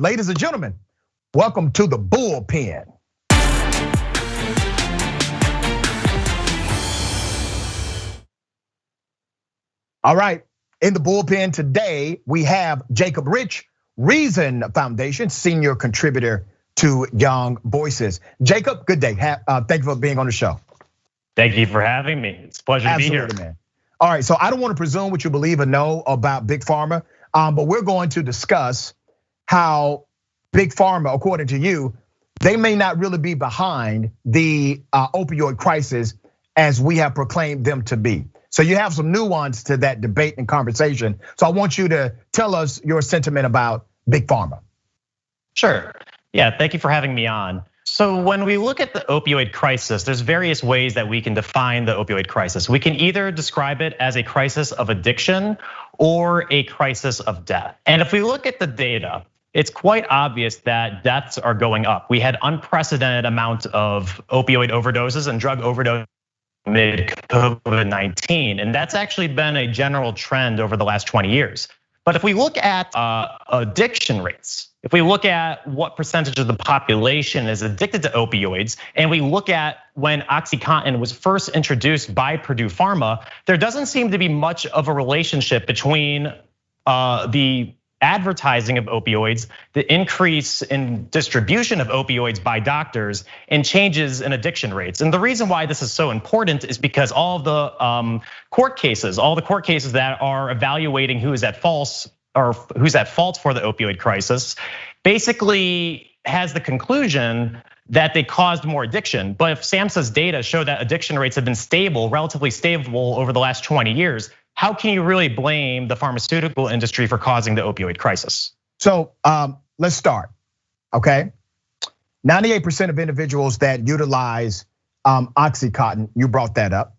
Ladies and gentlemen, welcome to the Bullpen. All right, in the Bullpen today, we have Jacob Rich, Reason Foundation, senior contributor to Young Voices. Jacob, good day. Thank you for being on the show. Thank you for having me. It's a pleasure to be here. Man. All right, so I don't want to presume what you believe or know about Big Pharma, but we're going to discuss how Big Pharma, according to you, they may not really be behind the opioid crisis as we have proclaimed them to be. So you have some nuance to that debate and conversation. So I want you to tell us your sentiment about Big Pharma. Sure, yeah, thank you for having me on. So when we look at the opioid crisis, there's various ways that we can define the opioid crisis. We can either describe it as a crisis of addiction or a crisis of death. And if we look at the data, it's quite obvious that deaths are going up. We had unprecedented amount of opioid overdoses and drug overdoses amid COVID-19, and that's actually been a general trend over the last 20 years. But if we look at addiction rates, if we look at what percentage of the population is addicted to opioids, and we look at when OxyContin was first introduced by Purdue Pharma, there doesn't seem to be much of a relationship between the advertising of opioids, the increase in distribution of opioids by doctors, and changes in addiction rates. And the reason why this is so important is because all of the court cases that are evaluating who is at fault or who's at fault for the opioid crisis, basically has the conclusion that they caused more addiction. But if SAMHSA's data show that addiction rates have been stable, relatively stable over the last 20 years, how can you really blame the pharmaceutical industry for causing the opioid crisis? So let's start, okay? 98% of individuals that utilize OxyContin, you brought that up,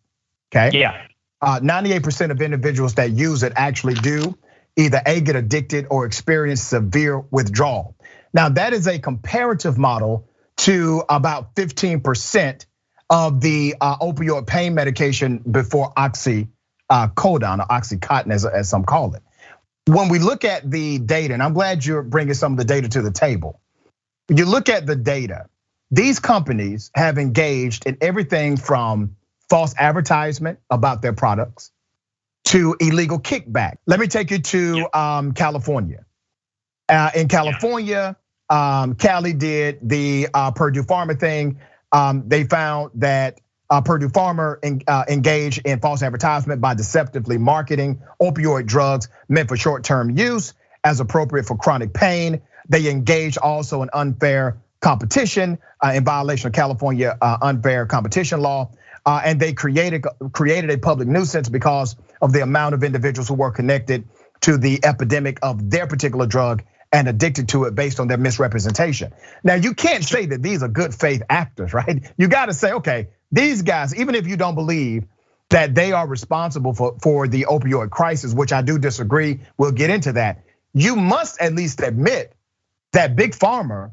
okay? Yeah. 98% of individuals that use it actually do either A, get addicted or experience severe withdrawal. Now that is a comparative model to about 15% of the opioid pain medication before oxycodone or OxyContin as some call it. When we look at the data, and I'm glad you're bringing some of the data to the table. When you look at the data, these companies have engaged in everything from false advertisement about their products to illegal kickback. Let me take you to California. In California, Cali did the Purdue Pharma thing. They found that Purdue Pharma engaged in false advertisement by deceptively marketing opioid drugs meant for short-term use as appropriate for chronic pain. They engaged also in unfair competition in violation of California unfair competition law. And they created a public nuisance because of the amount of individuals who were connected to the epidemic of their particular drug and addicted to it based on their misrepresentation. Now you can't say that these are good faith actors, right? You gotta say, okay, these guys, even if you don't believe that they are responsible for the opioid crisis, which I do disagree, we'll get into that. You must at least admit that Big Pharma,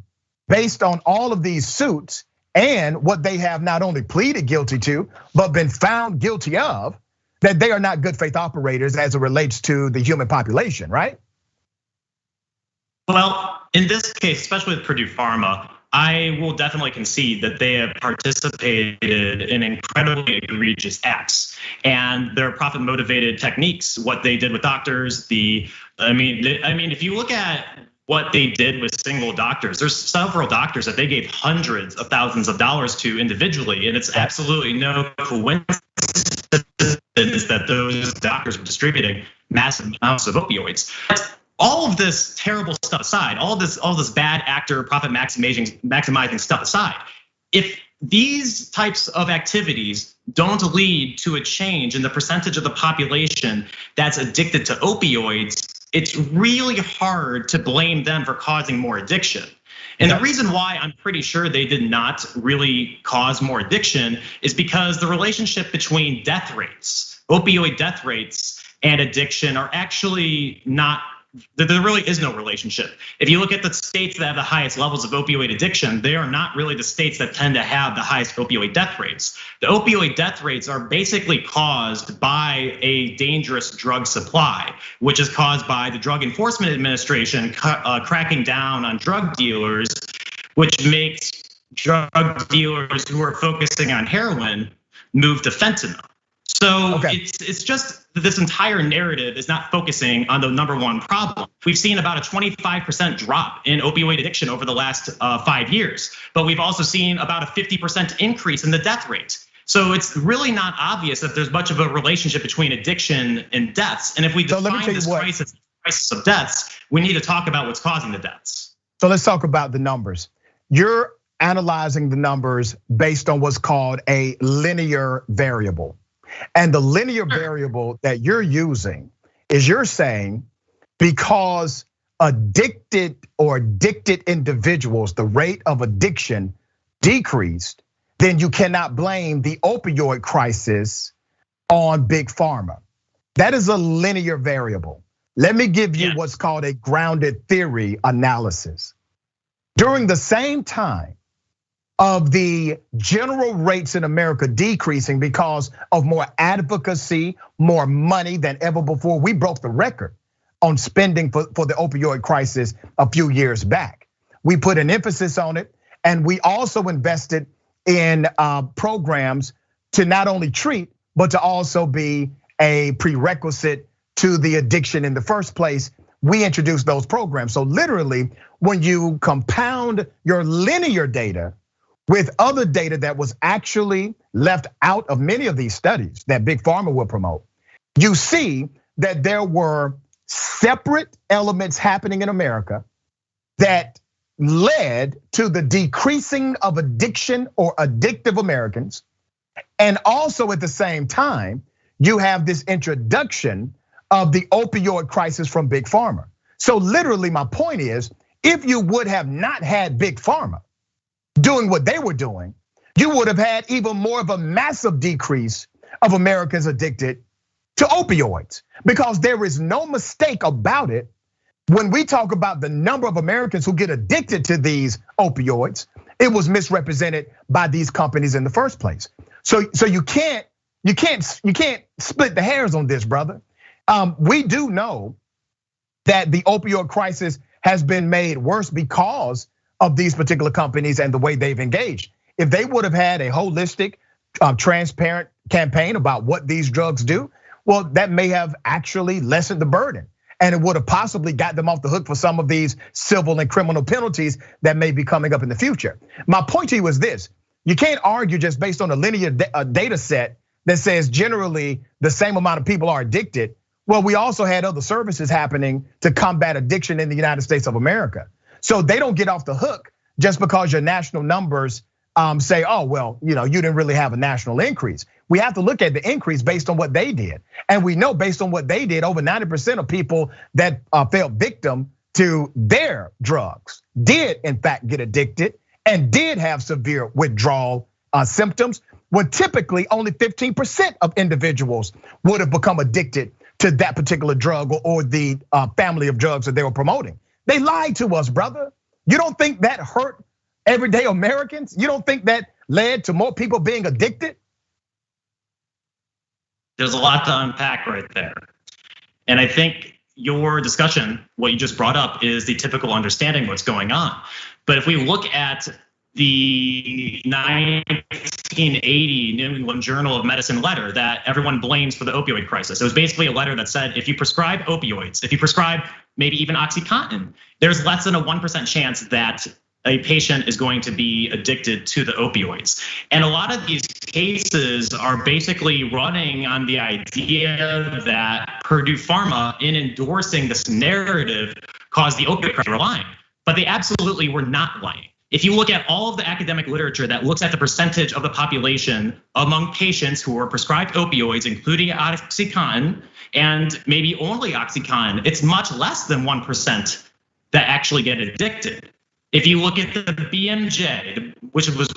based on all of these suits and what they have not only pleaded guilty to, but been found guilty of, that they are not good faith operators as it relates to the human population, right? Well, in this case, especially with Purdue Pharma, I will definitely concede that they have participated in incredibly egregious acts and their profit motivated techniques, what they did with doctors, I mean, if you look at what they did with single doctors, there's several doctors that they gave hundreds of thousands of dollars to individually, and it's absolutely no coincidence that those doctors were distributing massive amounts of opioids. All of this terrible stuff aside, all this bad actor profit maximizing stuff aside, if these types of activities don't lead to a change in the percentage of the population that's addicted to opioids, it's really hard to blame them for causing more addiction. And the reason why I'm pretty sure they did not really cause more addiction is because the relationship between death rates, opioid death rates, and addiction are actually not there really is no relationship. If you look at the states that have the highest levels of opioid addiction, they are not really the states that tend to have the highest opioid death rates. The opioid death rates are basically caused by a dangerous drug supply, which is caused by the Drug Enforcement Administration cracking down on drug dealers, which makes drug dealers who are focusing on heroin move to fentanyl. So it's just this entire narrative is not focusing on the number one problem. We've seen about a 25% drop in opioid addiction over the last 5 years, but we've also seen about a 50% increase in the death rate. So it's really not obvious that there's much of a relationship between addiction and deaths. And if we define this crisis of deaths, we need to talk about what's causing the deaths. So let's talk about the numbers. You're analyzing the numbers based on what's called a linear variable. And the linear variable that you're using is you're saying because addicted individuals, the rate of addiction decreased, then you cannot blame the opioid crisis on Big Pharma. That is a linear variable. Let me give you what's called a grounded theory analysis. During the same time of the general rates in America decreasing because of more advocacy, more money than ever before. We broke the record on spending for the opioid crisis a few years back. We put an emphasis on it, and we also invested in programs to not only treat, but to also be a prerequisite to the addiction in the first place. We introduced those programs. So literally, when you compound your linear data with other data that was actually left out of many of these studies that Big Pharma will promote, you see that there were separate elements happening in America that led to the decreasing of addiction or addictive Americans. And also at the same time, you have this introduction of the opioid crisis from Big Pharma. So literally my point is, if you would have not had Big Pharma doing what they were doing, you would have had even more of a massive decrease of Americans addicted to opioids, because there is no mistake about it. When we talk about the number of Americans who get addicted to these opioids, it was misrepresented by these companies in the first place. So you can't split the hairs on this, brother. We do know that the opioid crisis has been made worse because of these particular companies and the way they've engaged. If they would have had a holistic, transparent campaign about what these drugs do, well, that may have actually lessened the burden. And it would have possibly got them off the hook for some of these civil and criminal penalties that may be coming up in the future. My point to you is this: you can't argue just based on a linear data set that says generally the same amount of people are addicted. Well, we also had other services happening to combat addiction in the United States of America. So they don't get off the hook just because your national numbers say, oh, well, you didn't really have a national increase. We have to look at the increase based on what they did. And we know based on what they did, over 90% of people that fell victim to their drugs did in fact get addicted and did have severe withdrawal symptoms, when typically only 15% of individuals would have become addicted to that particular drug or the family of drugs that they were promoting. They lied to us, brother. You don't think that hurt everyday Americans? You don't think that led to more people being addicted? There's a lot to unpack right there. And I think your discussion, what you just brought up, is the typical understanding of what's going on. But if we look at the 1980 New England Journal of Medicine letter that everyone blames for the opioid crisis, it was basically a letter that said, if you prescribe opioids, if you prescribe maybe even OxyContin, there's less than a 1% chance that a patient is going to be addicted to the opioids. And a lot of these cases are basically running on the idea that Purdue Pharma, in endorsing this narrative, caused the opioid crisis. They were lying, but they absolutely were not lying. If you look at all of the academic literature that looks at the percentage of the population among patients who are prescribed opioids, including OxyContin and maybe only OxyContin, it's much less than 1% that actually get addicted. If you look at the BMJ, which was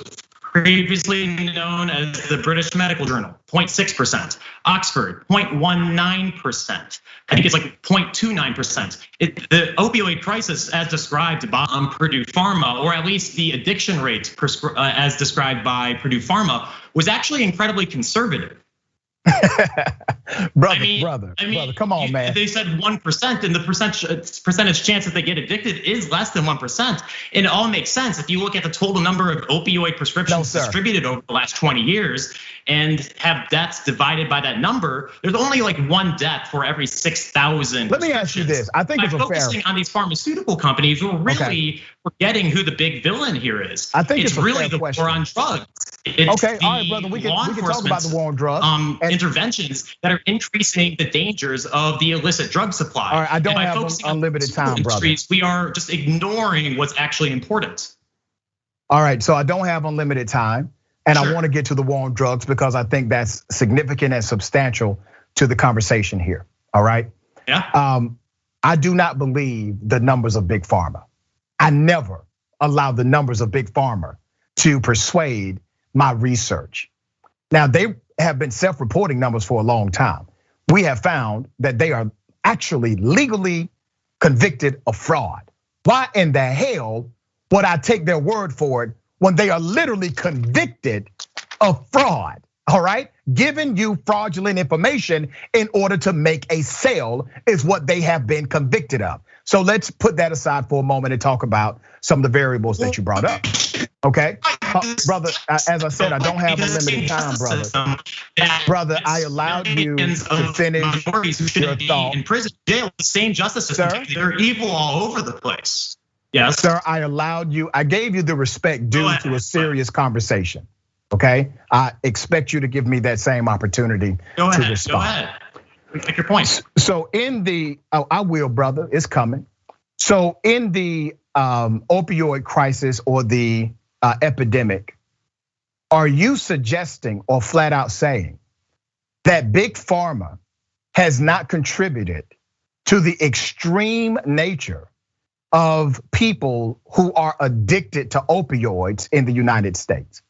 previously known as the British Medical Journal, 0.6%. Oxford, 0.19%. I think it's like 0.29%. The opioid crisis, as described by Purdue Pharma, or at least the addiction rate as described by Purdue Pharma, was actually incredibly conservative. brother, come on, man. They said 1%, and the percentage chance that they get addicted is less than 1%. And it all makes sense if you look at the total number of opioid prescriptions distributed over the last 20 years and have deaths divided by that number. There's only like one death for every 6,000. Let me ask you this. I think it's focusing on these pharmaceutical companies, we're really forgetting who the big villain here is. I think it's really the war on drugs. It's all right, brother. We can talk about the war on drugs. Interventions that are increasing the dangers of the illicit drug supply. All right, I don't have unlimited time, brother. We are just ignoring what's actually important. All right, so I don't have unlimited time, and I want to get to the war on drugs because I think that's significant and substantial to the conversation here. All right. Yeah. I do not believe the numbers of Big Pharma. I never allow the numbers of Big Pharma to persuade my research. Now, they have been self-reporting numbers for a long time. We have found that they are actually legally convicted of fraud. Why in the hell would I take their word for it when they are literally convicted of fraud? All right, giving you fraudulent information in order to make a sale is what they have been convicted of. So let's put that aside for a moment and talk about some of the variables that you brought up. Okay, brother, as I said, I don't have unlimited time, brother. Brother, I allowed you to finish your thought. In prison, jail, the same justice system. They're evil all over the place. Yes, sir, I gave you the respect due to a serious conversation. Okay, I expect you to give me that same opportunity to respond. Go ahead. Make your point. So in the, I will, brother, it's coming. So in the opioid crisis or the epidemic, are you suggesting or flat out saying that Big Pharma has not contributed to the extreme nature of people who are addicted to opioids in the United States?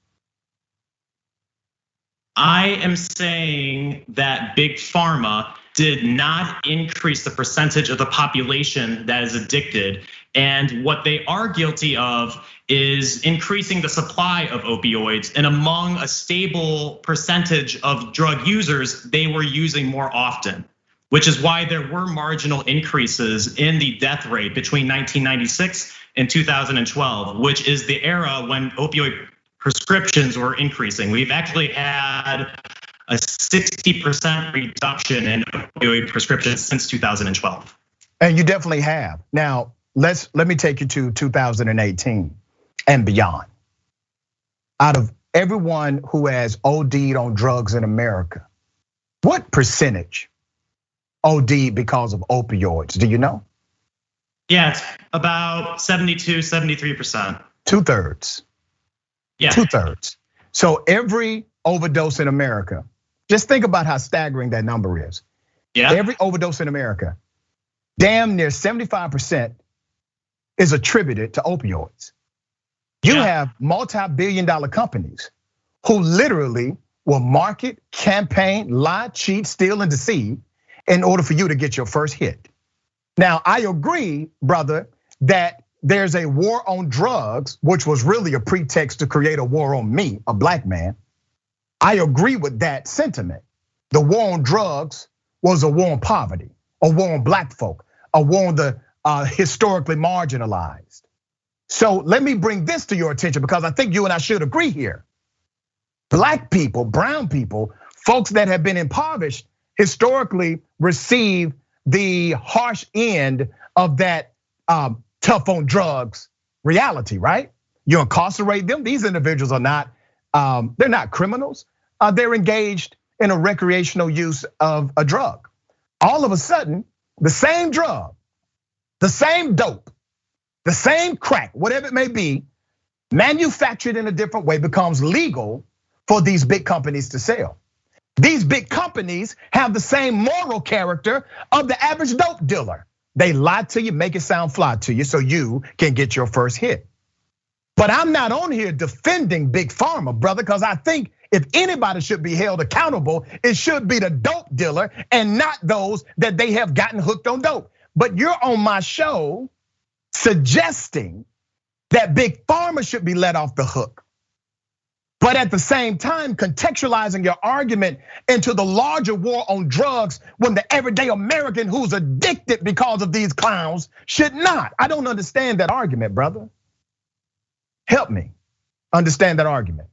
I am saying that Big Pharma did not increase the percentage of the population that is addicted. And what they are guilty of is increasing the supply of opioids. And among a stable percentage of drug users, they were using more often, which is why there were marginal increases in the death rate between 1996 and 2012, which is the era when opioid prescriptions were increasing. We've actually had a 60% reduction in opioid prescriptions since 2012. And you definitely have. Now, let me take you to 2018 and beyond. Out of everyone who has OD'd on drugs in America, what percentage OD'd because of opioids? Do you know? Yeah, it's about 72, 73%. 2/3. Yeah. 2/3. So every overdose in America, just think about how staggering that number is. Yeah. Every overdose in America, damn near 75% is attributed to opioids. You have multi-billion-dollar companies who literally will market, campaign, lie, cheat, steal, and deceive in order for you to get your first hit. Now, I agree, brother, that there's a war on drugs, which was really a pretext to create a war on me, a black man. I agree with that sentiment. The war on drugs was a war on poverty, a war on black folk, a war on the historically marginalized. So let me bring this to your attention because I think you and I should agree here. Black people, brown people, folks that have been impoverished historically receive the harsh end of that tough on drugs reality, right? You incarcerate them. These individuals are not, they're not criminals. They're engaged in a recreational use of a drug. All of a sudden, the same drug, the same dope, the same crack, whatever it may be, manufactured in a different way becomes legal for these big companies to sell. These big companies have the same moral character of the average dope dealer. They lie to you, make it sound fly to you so you can get your first hit. But I'm not on here defending Big Pharma, brother, because I think if anybody should be held accountable, it should be the dope dealer and not those that they have gotten hooked on dope. But you're on my show suggesting that Big Pharma should be let off the hook. But at the same time, contextualizing your argument into the larger war on drugs when the everyday American who's addicted because of these clowns should not. I don't understand that argument, brother. Help me understand that argument.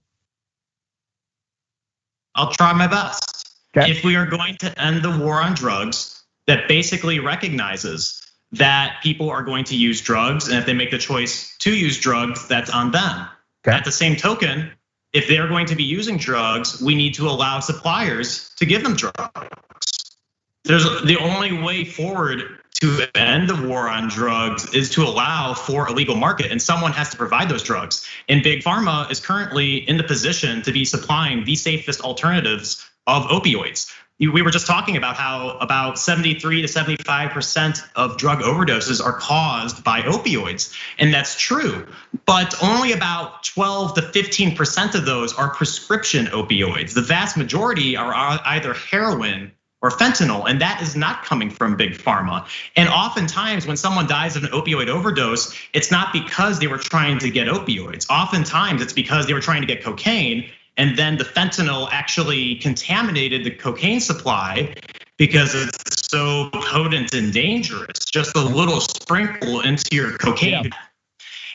I'll try my best. Okay. If we are going to end the war on drugs, that basically recognizes that people are going to use drugs, and if they make the choice to use drugs, that's on them. Okay. At the same token, if they're going to be using drugs, we need to allow suppliers to give them drugs. There's the only way forward to end the war on drugs is to allow for a legal market, and someone has to provide those drugs. And Big Pharma is currently in the position to be supplying the safest alternatives of opioids. We were just talking about how about 73 to 75% of drug overdoses are caused by opioids, and that's true. But only about 12 to 15% of those are prescription opioids. The vast majority are either heroin or fentanyl, and that is not coming from Big Pharma. And oftentimes when someone dies of an opioid overdose, it's not because they were trying to get opioids. Oftentimes it's because they were trying to get cocaine, and then the fentanyl actually contaminated the cocaine supply because it's so potent and dangerous. Just a little sprinkle into your cocaine. Yeah.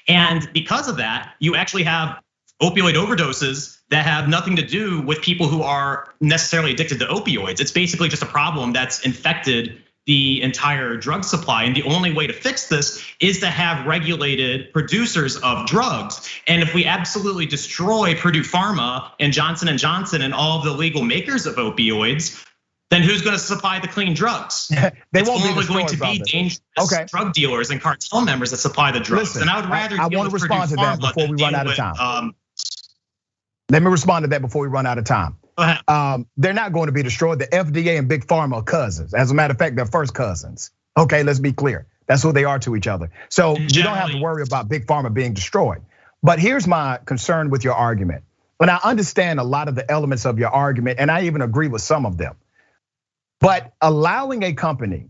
And because of that, you actually have opioid overdoses that have nothing to do with people who are necessarily addicted to opioids. It's basically just a problem that's infected the entire drug supply. And the only way to fix this is to have regulated producers of drugs. And if we absolutely destroy Purdue Pharma and Johnson & Johnson and all of the legal makers of opioids, then who's going to supply the clean drugs? It's only going to be dangerous drug dealers and cartel members that supply the drugs. Listen, and I would rather I want to respond to that before we run out of time. Let me respond to that before we run out of time. They're not going to be destroyed. The FDA and Big Pharma are cousins. As a matter of fact, they're first cousins. Okay, let's be clear. That's who they are to each other. So you don't have to worry about Big Pharma being destroyed. But here's my concern with your argument. And I understand a lot of the elements of your argument, and I even agree with some of them. But allowing a company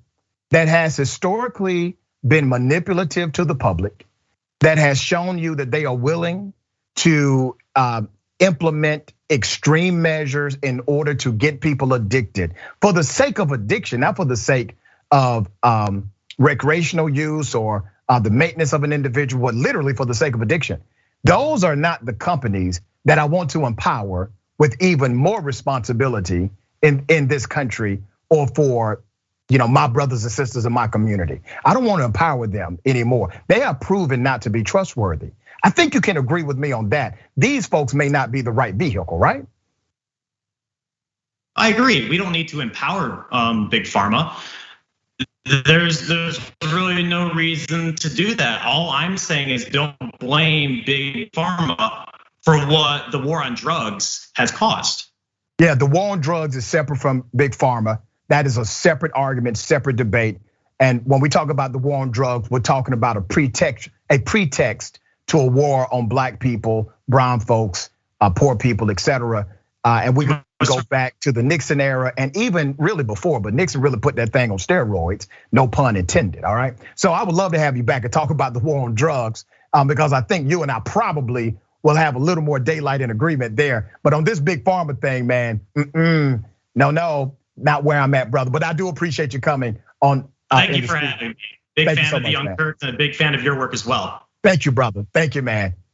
that has historically been manipulative to the public, that has shown you that they are willing to implement extreme measures in order to get people addicted for the sake of addiction, not for the sake of recreational use or the maintenance of an individual, but literally for the sake of addiction. Those are not the companies that I want to empower with even more responsibility in this country or for my brothers and sisters in my community. I don't want to empower them anymore. They have proven not to be trustworthy. I think you can agree with me on that. These folks may not be the right vehicle, right? I agree. We don't need to empower Big Pharma. There's really no reason to do that. All I'm saying is don't blame Big Pharma for what the war on drugs has caused. Yeah, the war on drugs is separate from Big Pharma. That is a separate argument, separate debate. And when we talk about the war on drugs, we're talking about a pretext to a war on black people, brown folks, poor people, etc. And we can go back to the Nixon era and even really before, but Nixon really put that thing on steroids, no pun intended, all right? So I would love to have you back and talk about the war on drugs because I think you and I probably will have a little more daylight and agreement there. But on this Big Pharma thing, man, no, not where I'm at, brother. But I do appreciate you coming on. Thank you for having me. Big fan of the Young Turks and a big fan of your work as well. Thank you, brother. Thank you, man.